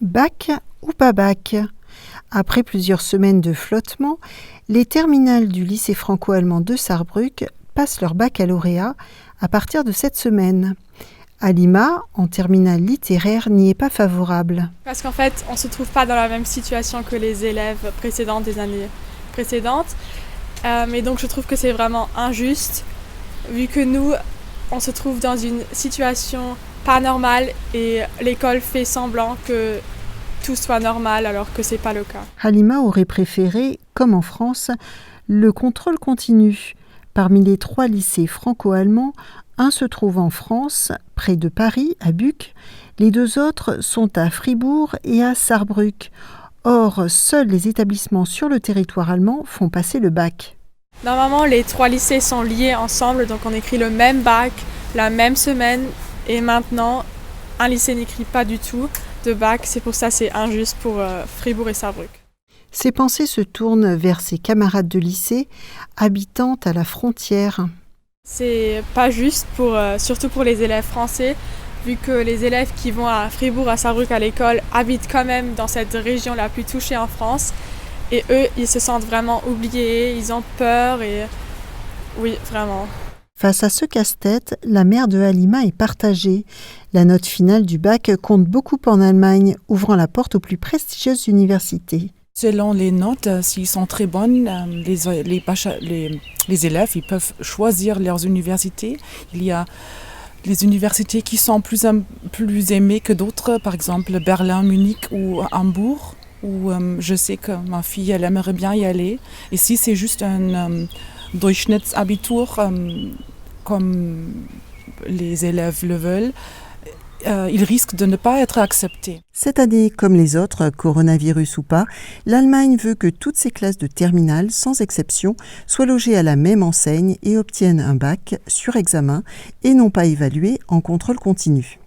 Bac ou pas bac? Après plusieurs semaines de flottement, les terminales du lycée franco-allemand de Sarrebruck passent leur baccalauréat à partir de cette semaine. Alima, en terminale littéraire, n'y est pas favorable. Parce qu'en fait, on ne se trouve pas dans la même situation que les élèves précédents des années précédentes. Et donc je trouve que c'est vraiment injuste, vu que nous, on se trouve dans une situation pas normale et l'école fait semblant que tout soit normal alors que c'est pas le cas. Alima aurait préféré, comme en France, le contrôle continu. Parmi les 3 lycées franco-allemands, un se trouve en France, près de Paris, à Buc. Les 2 autres sont à Fribourg et à Sarrebruck. Or, seuls les établissements sur le territoire allemand font passer le bac. Normalement, les 3 lycées sont liés ensemble, donc on écrit le même bac, la même semaine. Et maintenant, un lycée n'écrit pas du tout de bac. C'est pour ça que c'est injuste pour Fribourg et Sarrebruck. Ses pensées se tournent vers ses camarades de lycée, habitant à la frontière. C'est pas juste, surtout pour les élèves français, vu que les élèves qui vont à Fribourg, à Sarrebruck à l'école habitent quand même dans cette région la plus touchée en France. Et eux, ils se sentent vraiment oubliés, ils ont peur et oui, vraiment. Face à ce casse-tête, la mère de Alima est partagée. La note finale du bac compte beaucoup en Allemagne, ouvrant la porte aux plus prestigieuses universités. Selon les notes, s'ils sont très bonnes, les élèves ils peuvent choisir leurs universités. Il y a les universités qui sont plus aimées que d'autres, par exemple Berlin, Munich ou Hambourg, où je sais que ma fille elle aimerait bien y aller. Et si c'est juste un Durchschnittsabitur, comme les élèves le veulent, ils risquent de ne pas être acceptés. Cette année, comme les autres, coronavirus ou pas, l'Allemagne veut que toutes ses classes de terminale, sans exception, soient logées à la même enseigne et obtiennent un bac sur examen et non pas évalué en contrôle continu.